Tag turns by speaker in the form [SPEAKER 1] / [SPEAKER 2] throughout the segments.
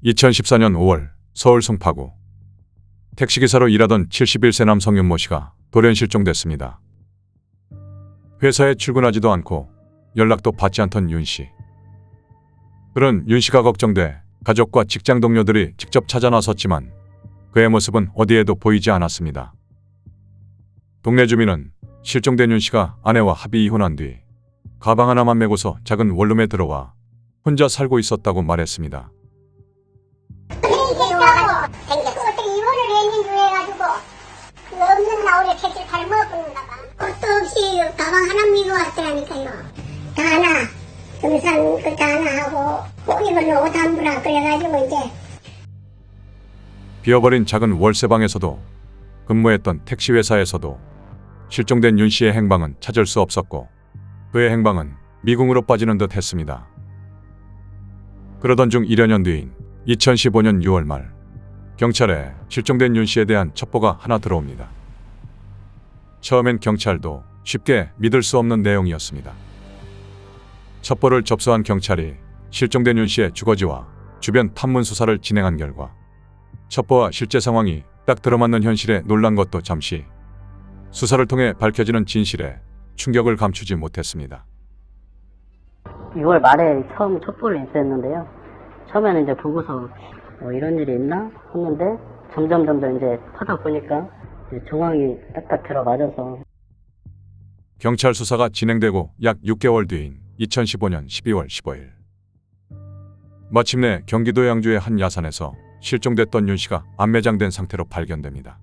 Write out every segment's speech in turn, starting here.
[SPEAKER 1] 2014년 5월 서울 송파구 택시기사로 일하던 71세 남성 윤모 씨가 돌연 실종됐습니다. 회사에 출근하지도 않고 연락도 받지 않던 윤 씨. 그런 윤 씨가 걱정돼 가족과 직장 동료들이 직접 찾아 나섰지만 그의 모습은 어디에도 보이지 않았습니다. 동네 주민은 실종된 윤 씨가 아내와 합의 이혼한 뒤 가방 하나만 메고서 작은 원룸에 들어와 혼자 살고 있었다고 말했습니다.
[SPEAKER 2] 어떻게 이혼을 했는지 해가지고 그 없는 나오래 택시를 타러 먹었는가 봐. 것도 없이 가방 하나 밀고 왔더라니까요. 다 하나 등산 그다 하나 하고 꼭 입은 옷 한 부라 그래가지고 이제
[SPEAKER 1] 비어버린 작은 월세방에서도 근무했던 택시회사에서도 실종된 윤 씨의 행방은 찾을 수 없었고 그의 행방은 미궁으로 빠지는 듯 했습니다. 그러던 중 1여년 뒤인 2015년 6월 말 경찰에 실종된 윤 씨에 대한 첩보가 하나 들어옵니다. 처음엔 경찰도 쉽게 믿을 수 없는 내용이었습니다. 첩보를 접수한 경찰이 실종된 윤 씨의 주거지와 주변 탐문 수사를 진행한 결과 첩보와 실제 상황이 딱 들어맞는 현실에 놀란 것도 잠시 수사를 통해 밝혀지는 진실에 충격을 감추지 못했습니다.
[SPEAKER 3] 6월 말에 처음 첩보를 인수했는데요. 처음에는 이제 보고서 이런 일이 있나 했는데 점점 이제 하다 보니까 이제 정황이 딱딱 들어맞아서
[SPEAKER 1] 경찰 수사가 진행되고 약 6개월 뒤인 2015년 12월 15일 마침내 경기도 양주의 한 야산에서 실종됐던 윤 씨가 안매장된 상태로 발견됩니다.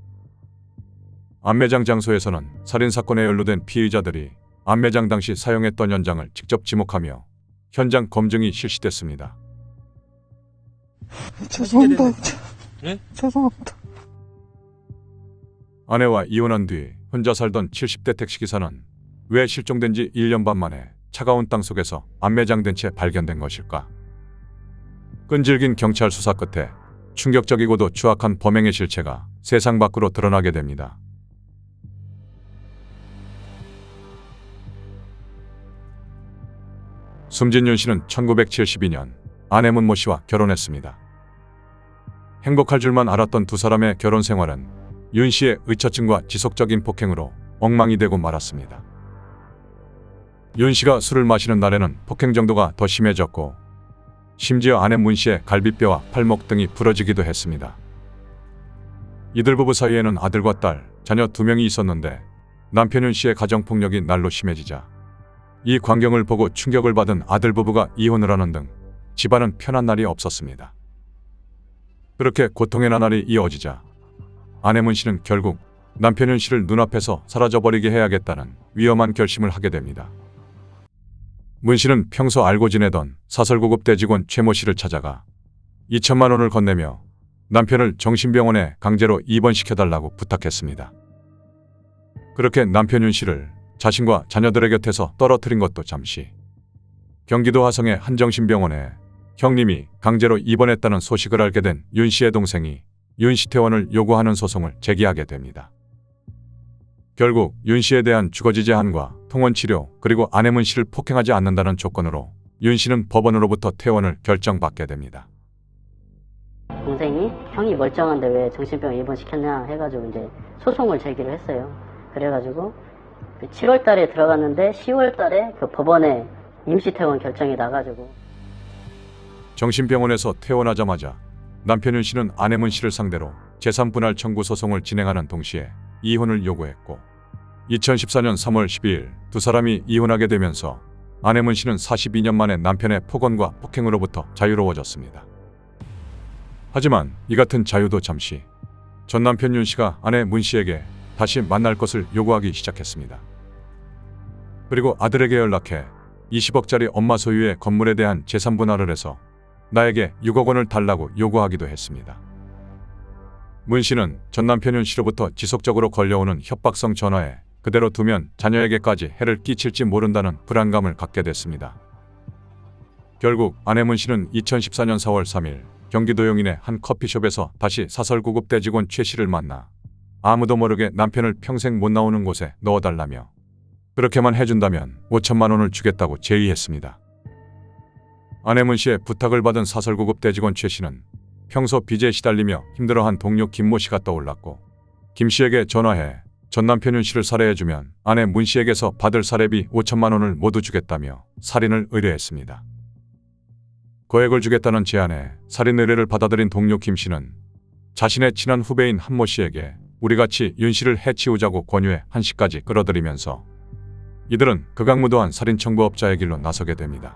[SPEAKER 1] 안매장 장소에서는 살인사건에 연루된 피의자들이 안매장 당시 사용했던 현장을 직접 지목하며 현장 검증이 실시됐습니다.
[SPEAKER 4] 죄송합니다.
[SPEAKER 5] 예?
[SPEAKER 4] 죄송합니다.
[SPEAKER 1] 아내와 이혼한 뒤 혼자 살던 70대 택시기사는 왜 실종된 지 1년 반 만에 차가운 땅 속에서 안매장된 채 발견된 것일까? 끈질긴 경찰 수사 끝에 충격적이고도 추악한 범행의 실체가 세상 밖으로 드러나게 됩니다. 숨진 윤 씨는 1972년 아내 문모 씨와 결혼했습니다. 행복할 줄만 알았던 두 사람의 결혼 생활은 윤 씨의 의처증과 지속적인 폭행으로 엉망이 되고 말았습니다. 윤 씨가 술을 마시는 날에는 폭행 정도가 더 심해졌고 심지어 아내 문 씨의 갈비뼈와 팔목 등이 부러지기도 했습니다. 이들 부부 사이에는 아들과 딸, 자녀 2명이 있었는데 남편 윤 씨의 가정폭력이 날로 심해지자 이 광경을 보고 충격을 받은 아들 부부가 이혼을 하는 등 집안은 편한 날이 없었습니다. 그렇게 고통의 나날이 이어지자 아내 문 씨는 결국 남편 윤 씨를 눈앞에서 사라져버리게 해야겠다는 위험한 결심을 하게 됩니다. 문 씨는 평소 알고 지내던 사설고급 대직원 최모 씨를 찾아가 2천만 원을 건네며 남편을 정신병원에 강제로 입원시켜달라고 부탁했습니다. 그렇게 남편 윤 씨를 자신과 자녀들의 곁에서 떨어뜨린 것도 잠시 경기도 화성의 한 정신병원에 형님이 강제로 입원했다는 소식을 알게 된 윤 씨의 동생이 윤 씨 퇴원을 요구하는 소송을 제기하게 됩니다. 결국 윤 씨에 대한 주거지 제한과 통원치료 그리고 아내 문 씨를 폭행하지 않는다는 조건으로 윤 씨는 법원으로부터 퇴원을 결정받게 됩니다.
[SPEAKER 3] 동생이 형이 멀쩡한데 왜 정신병 입원시켰냐 해가지고 이제 소송을 제기를 했어요. 그래가지고 7월 달에 들어갔는데 10월 달에 그 법원에 임시 퇴원 결정이 나가지고
[SPEAKER 1] 정신병원에서 퇴원하자마자 남편 윤 씨는 아내 문 씨를 상대로 재산분할 청구 소송을 진행하는 동시에 이혼을 요구했고 2014년 3월 12일 두 사람이 이혼하게 되면서 아내 문 씨는 42년 만에 남편의 폭언과 폭행으로부터 자유로워졌습니다. 하지만 이 같은 자유도 잠시 전 남편 윤 씨가 아내 문 씨에게 다시 만날 것을 요구하기 시작했습니다. 그리고 아들에게 연락해 20억짜리 엄마 소유의 건물에 대한 재산 분할을 해서 나에게 6억 원을 달라고 요구하기도 했습니다. 문 씨는 전 남편 윤 씨로부터 지속적으로 걸려오는 협박성 전화에 그대로 두면 자녀에게까지 해를 끼칠지 모른다는 불안감을 갖게 됐습니다. 결국 아내 문 씨는 2014년 4월 3일 경기도 용인의 한 커피숍에서 다시 사설고급 대직원 최 씨를 만나 아무도 모르게 남편을 평생 못 나오는 곳에 넣어달라며 그렇게만 해준다면 5천만 원을 주겠다고 제의했습니다. 아내 문 씨의 부탁을 받은 사설고급 대직원 최 씨는 평소 빚에 시달리며 힘들어한 동료 김모 씨가 떠올랐고 김 씨에게 전화해 전 남편 윤 씨를 살해해주면 아내 문 씨에게서 받을 살해비 5천만 원을 모두 주겠다며 살인을 의뢰했습니다. 거액을 주겠다는 제안에 살인 의뢰를 받아들인 동료 김 씨는 자신의 친한 후배인 한모 씨에게 우리 같이 윤 씨를 해치우자고 권유해 한 씨까지 끌어들이면서 이들은 극악무도한 살인 청부업자의 길로 나서게 됩니다.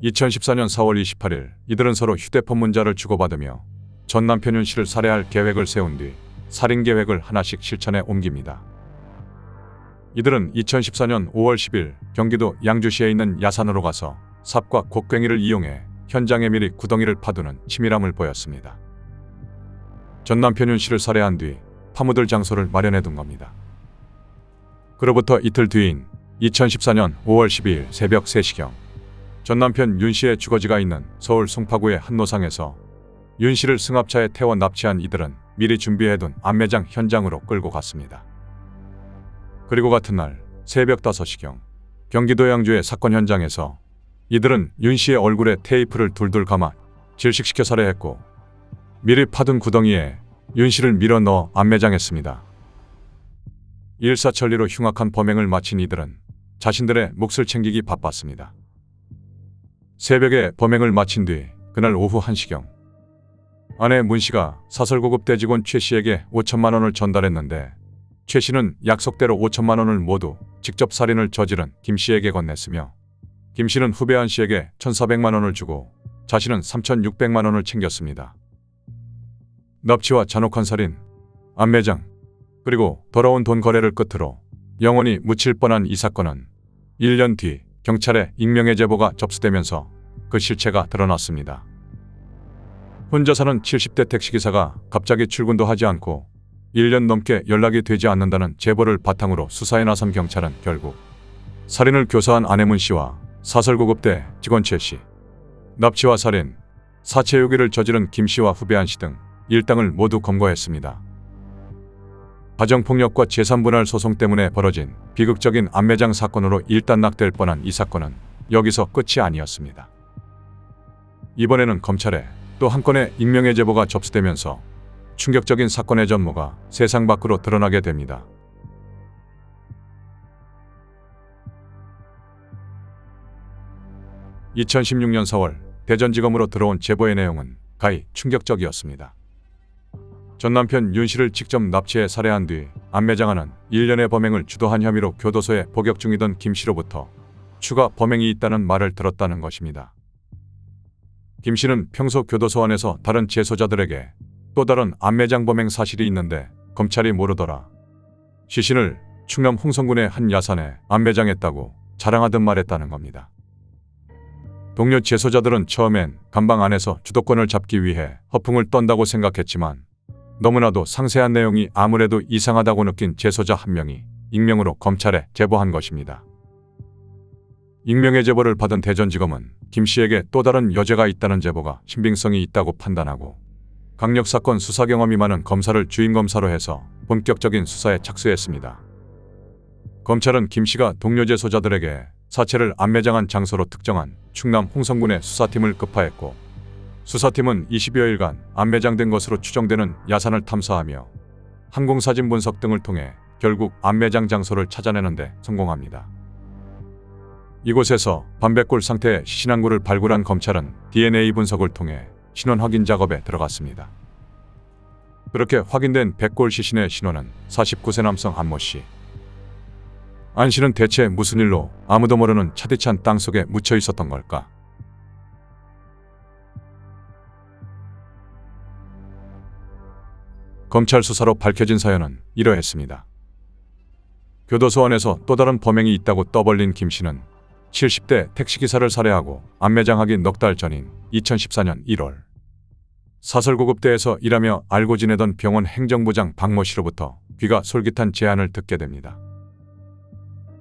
[SPEAKER 1] 2014년 4월 28일 이들은 서로 휴대폰 문자를 주고받으며 전 남편 윤 씨를 살해할 계획을 세운 뒤 살인 계획을 하나씩 실천해 옮깁니다. 이들은 2014년 5월 10일 경기도 양주시에 있는 야산으로 가서 삽과 곡괭이를 이용해 현장에 미리 구덩이를 파두는 치밀함을 보였습니다. 전 남편 윤 씨를 살해한 뒤 파묻을 장소를 마련해 둔 겁니다. 그로부터 이틀 뒤인 2014년 5월 12일 새벽 3시경 전 남편 윤 씨의 주거지가 있는 서울 송파구의 한 노상에서 윤 씨를 승합차에 태워 납치한 이들은 미리 준비해둔 암매장 현장으로 끌고 갔습니다. 그리고 같은 날 새벽 5시경 경기도 양주의 사건 현장에서 이들은 윤 씨의 얼굴에 테이프를 둘둘 감아 질식시켜 살해했고 미리 파둔 구덩이에 윤 씨를 밀어 넣어 암매장했습니다. 일사천리로 흉악한 범행을 마친 이들은 자신들의 몫을 챙기기 바빴습니다. 새벽에 범행을 마친 뒤 그날 오후 1시경 아내 문 씨가 사설고급 대직원 최 씨에게 5천만 원을 전달했는데 최 씨는 약속대로 5천만 원을 모두 직접 살인을 저지른 김 씨에게 건넸으며 김 씨는 후배 한 씨에게 1,400만 원을 주고 자신은 3,600만 원을 챙겼습니다. 납치와 잔혹한 살인, 암매장, 그리고 더러운 돈 거래를 끝으로 영원히 묻힐 뻔한 이 사건은 1년 뒤 경찰에 익명의 제보가 접수되면서 그 실체가 드러났습니다. 혼자 사는 70대 택시기사가 갑자기 출근도 하지 않고 1년 넘게 연락이 되지 않는다는 제보를 바탕으로 수사에 나선 경찰은 결국 살인을 교사한 아내문 씨와 사설고급대 직원 최 씨, 납치와 살인, 사체유기를 저지른 김 씨와 후배 한 씨 등 일당을 모두 검거했습니다. 가정폭력과 재산분할 소송 때문에 벌어진 비극적인 암매장 사건으로 일단락될 뻔한 이 사건은 여기서 끝이 아니었습니다. 이번에는 검찰에 또 한 건의 익명의 제보가 접수되면서 충격적인 사건의 전모가 세상 밖으로 드러나게 됩니다. (2016년 4월) 대전지검으로 들어온 제보의 내용은 가히 충격적이었습니다. 전 남편 윤 씨를 직접 납치해 살해한 뒤 암매장하는 일련의 범행을 주도한 혐의로 교도소에 복역 중이던 김 씨로부터 추가 범행이 있다는 말을 들었다는 것입니다. 김 씨는 평소 교도소 안에서 다른 재소자들에게 또 다른 암매장 범행 사실이 있는데 검찰이 모르더라. 시신을 충남 홍성군의 한 야산에 암매장했다고 자랑하듯 말했다는 겁니다. 동료 재소자들은 처음엔 감방 안에서 주도권을 잡기 위해 허풍을 떤다고 생각했지만 너무나도 상세한 내용이 아무래도 이상하다고 느낀 재소자 한 명이 익명으로 검찰에 제보한 것입니다. 익명의 제보를 받은 대전지검은 김 씨에게 또 다른 여죄가 있다는 제보가 신빙성이 있다고 판단하고 강력사건 수사 경험이 많은 검사를 주임검사로 해서 본격적인 수사에 착수했습니다. 검찰은 김 씨가 동료 재소자들에게 사체를 암매장한 장소로 특정한 충남 홍성군의 수사팀을 급파했고 수사팀은 20여일간 암매장된 것으로 추정되는 야산을 탐사하며 항공사진 분석 등을 통해 결국 암매장 장소를 찾아내는 데 성공합니다. 이곳에서 반백골 상태의 시신항구를 발굴한 검찰은 DNA 분석을 통해 신원 확인 작업에 들어갔습니다. 그렇게 확인된 백골 시신의 신원은 49세 남성 안모 씨. 안 씨는 대체 무슨 일로 아무도 모르는 차디찬 땅속에 묻혀 있었던 걸까? 검찰 수사로 밝혀진 사연은 이러했습니다. 교도소 안에서 또 다른 범행이 있다고 떠벌린 김 씨는 70대 택시기사를 살해하고 암매장하기 넉 달 전인 2014년 1월 사설고급대에서 일하며 알고 지내던 병원 행정부장 박모 씨로부터 귀가 솔깃한 제안을 듣게 됩니다.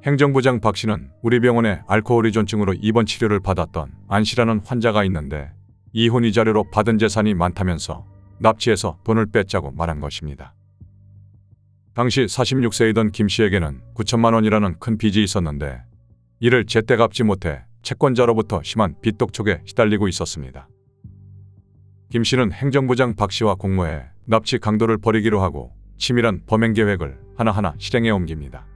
[SPEAKER 1] 행정부장 박 씨는 우리 병원에 알코올 의존증으로 입원 치료를 받았던 안 씨라는 환자가 있는데 이혼 이자료로 받은 재산이 많다면서 납치해서 돈을 뺐자고 말한 것입니다. 당시 46세이던 김 씨에게는 9천만 원이라는 큰 빚이 있었는데 이를 제때 갚지 못해 채권자로부터 심한 빚 독촉에 시달리고 있었습니다. 김 씨는 행정부장 박 씨와 공모해 납치 강도를 벌이기로 하고 치밀한 범행 계획을 하나하나 실행에 옮깁니다.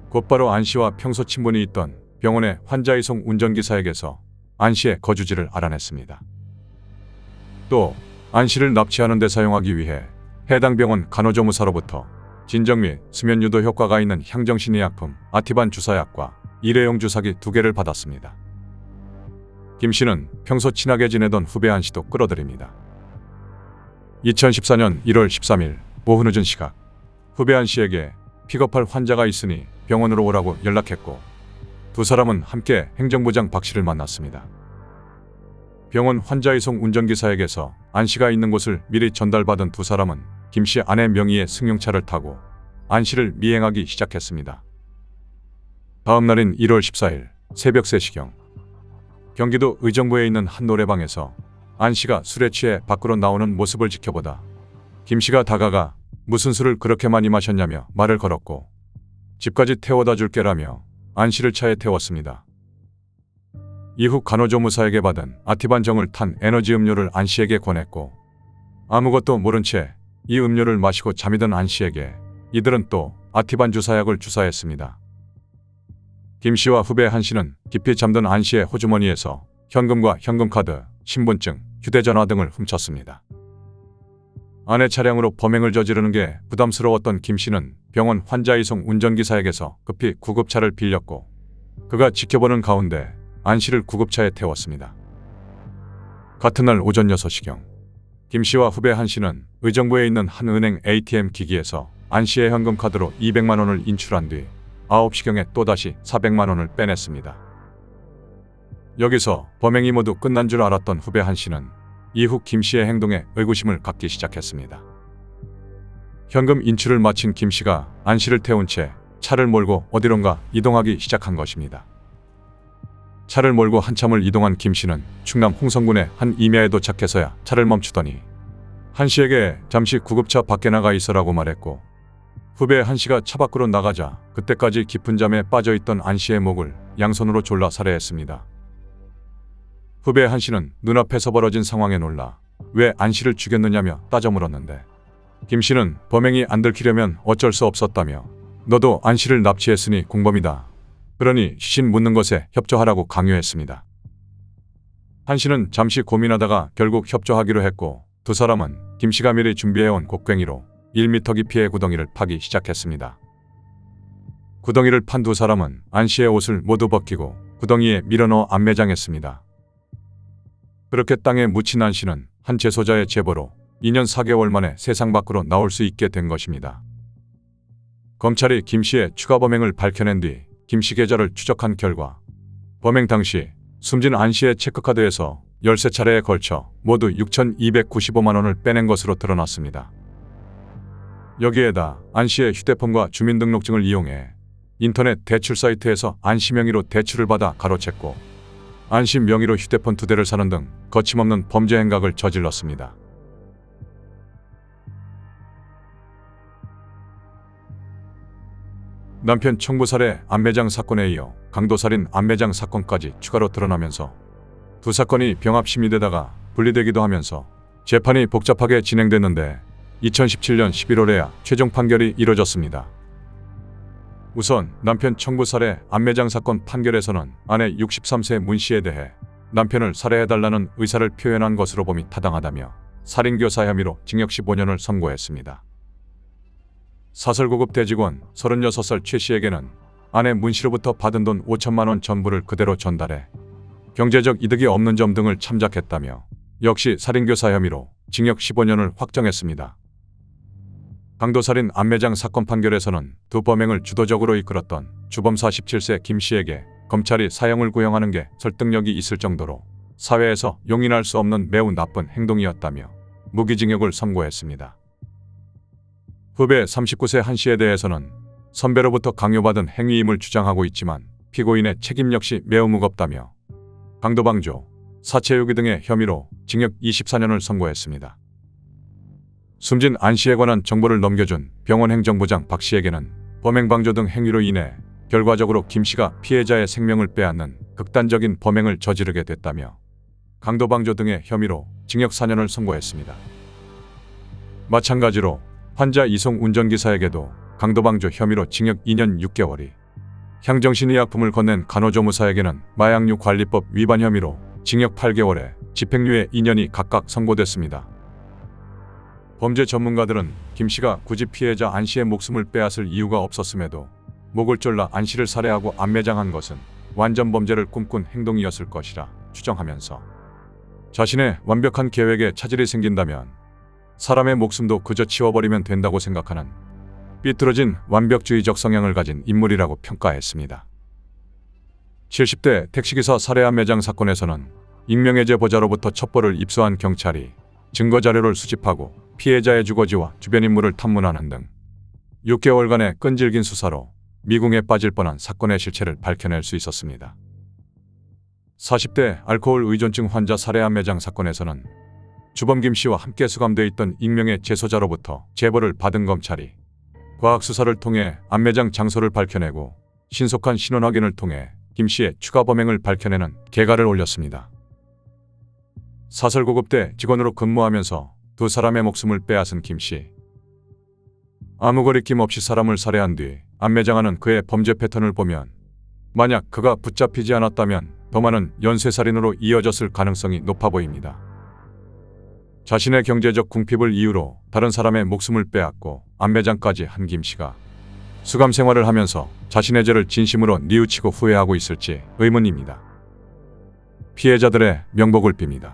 [SPEAKER 1] 곧바로 안 씨와 평소 친분이 있던 병원의 환자 이송 운전기사에게서 안 씨의 거주지를 알아냈습니다. 또 안 씨를 납치하는 데 사용하기 위해 해당 병원 간호조무사로부터 진정 및 수면 유도 효과가 있는 향정신의약품 아티반 주사약과 일회용 주사기 2개를 받았습니다. 김 씨는 평소 친하게 지내던 후배 안 씨도 끌어들입니다. 2014년 1월 13일 오후 늦은 시각, 후배 안 씨에게 픽업할 환자가 있으니 병원으로 오라고 연락했고 두 사람은 함께 행정부장 박 씨를 만났습니다. 병원 환자 이송 운전기사에게서 안 씨가 있는 곳을 미리 전달받은 두 사람은 김 씨 아내 명의의 승용차를 타고 안 씨를 미행하기 시작했습니다. 다음 날인 1월 14일 새벽 3시경, 경기도 의정부에 있는 한 노래방에서 안 씨가 술에 취해 밖으로 나오는 모습을 지켜보다 김 씨가 다가가 무슨 술을 그렇게 많이 마셨냐며 말을 걸었고 집까지 태워다 줄게라며 안 씨를 차에 태웠습니다. 이후 간호조무사에게 받은 아티반 정을 탄 에너지 음료를 안 씨에게 권했고 아무것도 모른 채 이 음료를 마시고 잠이 든 안 씨에게 이들은 또 아티반 주사약을 주사했습니다. 김 씨와 후배 한 씨는 깊이 잠든 안 씨의 호주머니에서 현금과 현금카드, 신분증, 휴대전화 등을 훔쳤습니다. 아내 차량으로 범행을 저지르는 게 부담스러웠던 김 씨는 병원 환자 이송 운전기사에게서 급히 구급차를 빌렸고 그가 지켜보는 가운데 안 씨를 구급차에 태웠습니다. 같은 날 오전 6시경, 김 씨와 후배 한 씨는 의정부에 있는 한 은행 ATM 기기에서 안 씨의 현금카드로 200만 원을 인출한 뒤 9시경에 또다시 400만 원을 빼냈습니다. 여기서 범행이 모두 끝난 줄 알았던 후배 한 씨는 이후 김 씨의 행동에 의구심을 갖기 시작했습니다. 현금 인출을 마친 김 씨가 안 씨를 태운 채 차를 몰고 어디론가 이동하기 시작한 것입니다. 차를 몰고 한참을 이동한 김 씨는 충남 홍성군의 한 임야에 도착해서야 차를 멈추더니 한 씨에게 잠시 구급차 밖에 나가 있어라고 말했고 후배 한 씨가 차 밖으로 나가자 그때까지 깊은 잠에 빠져있던 안 씨의 목을 양손으로 졸라 살해했습니다. 후배 한 씨는 눈앞에서 벌어진 상황에 놀라 왜 안 씨를 죽였느냐며 따져 물었는데 김 씨는 범행이 안 들키려면 어쩔 수 없었다며 너도 안 씨를 납치했으니 공범이다. 그러니 시신 묻는 것에 협조하라고 강요했습니다. 한 씨는 잠시 고민하다가 결국 협조하기로 했고 두 사람은 김 씨가 미리 준비해온 곡괭이로 1m 깊이의 구덩이를 파기 시작했습니다. 구덩이를 판 두 사람은 안 씨의 옷을 모두 벗기고 구덩이에 밀어넣어 안매장했습니다. 그렇게 땅에 묻힌 안 씨는 한 재소자의 제보로 2년 4개월 만에 세상 밖으로 나올 수 있게 된 것입니다. 검찰이 김 씨의 추가 범행을 밝혀낸 뒤 김 씨 계좌를 추적한 결과 범행 당시 숨진 안 씨의 체크카드에서 13차례에 걸쳐 모두 6,295만 원을 빼낸 것으로 드러났습니다. 여기에다 안 씨의 휴대폰과 주민등록증을 이용해 인터넷 대출 사이트에서 안 씨 명의로 대출을 받아 가로챘고 안 씨 명의로 휴대폰 2대를 사는 등 거침없는 범죄 행각을 저질렀습니다. 남편 청부 살해 안매장 사건에 이어 강도살인 안매장 사건까지 추가로 드러나면서 두 사건이 병합심의되다가 분리되기도 하면서 재판이 복잡하게 진행됐는데 2017년 11월에야 최종 판결이 이뤄졌습니다. 우선 남편 청부 살해 안매장 사건 판결에서는 아내 63세 문 씨에 대해 남편을 살해해달라는 의사를 표현한 것으로 봄이 타당하다며 살인교사 혐의로 징역 15년을 선고했습니다. 사설고급 대직원 36살 최 씨에게는 아내 문 씨로부터 받은 돈 5천만 원 전부를 그대로 전달해 경제적 이득이 없는 점 등을 참작했다며 역시 살인교사 혐의로 징역 15년을 확정했습니다. 강도살인 안매장 사건 판결에서는 두 범행을 주도적으로 이끌었던 주범 47세 김 씨에게 검찰이 사형을 구형하는 게 설득력이 있을 정도로 사회에서 용인할 수 없는 매우 나쁜 행동이었다며 무기징역을 선고했습니다. 후배 39세 한 씨에 대해서는 선배로부터 강요받은 행위임을 주장하고 있지만 피고인의 책임 역시 매우 무겁다며 강도방조, 사체유기 등의 혐의로 징역 24년을 선고했습니다. 숨진 안 씨에 관한 정보를 넘겨준 병원 행정부장 박 씨에게는 범행방조 등 행위로 인해 결과적으로 김 씨가 피해자의 생명을 빼앗는 극단적인 범행을 저지르게 됐다며 강도방조 등의 혐의로 징역 4년을 선고했습니다. 마찬가지로 환자 이송 운전기사에게도 강도방조 혐의로 징역 2년 6개월이, 향정신의약품을 건넨 간호조무사에게는 마약류 관리법 위반 혐의로 징역 8개월에 집행유예 2년이 각각 선고됐습니다. 범죄 전문가들은 김 씨가 굳이 피해자 안 씨의 목숨을 빼앗을 이유가 없었음에도 목을 졸라 안 씨를 살해하고 안매장한 것은 완전 범죄를 꿈꾼 행동이었을 것이라 추정하면서, 자신의 완벽한 계획에 차질이 생긴다면 사람의 목숨도 그저 치워버리면 된다고 생각하는 삐뚤어진 완벽주의적 성향을 가진 인물이라고 평가했습니다. 70대 택시기사 살해 안매장 사건에서는 익명의 보자로부터 첩보를 입수한 경찰이 증거자료를 수집하고 피해자의 주거지와 주변 인물을 탐문하는 등 6개월간의 끈질긴 수사로 미궁에 빠질 뻔한 사건의 실체를 밝혀낼 수 있었습니다. 40대 알코올 의존증 환자 살해 안매장 사건에서는 주범 김 씨와 함께 수감돼 있던 익명의 재소자로부터 제보를 받은 검찰이 과학수사를 통해 안매장 장소를 밝혀내고 신속한 신원 확인을 통해 김 씨의 추가 범행을 밝혀내는 계가를 올렸습니다. 사설고급대 직원으로 근무하면서 두 사람의 목숨을 빼앗은 김 씨. 아무 거리낌 없이 사람을 살해한 뒤 안매장하는 그의 범죄 패턴을 보면 만약 그가 붙잡히지 않았다면 더 많은 연쇄살인으로 이어졌을 가능성이 높아 보입니다. 자신의 경제적 궁핍을 이유로 다른 사람의 목숨을 빼앗고 안매장까지 한 김 씨가 수감 생활을 하면서 자신의 죄를 진심으로 뉘우치고 후회하고 있을지 의문입니다. 피해자들의 명복을 빕니다.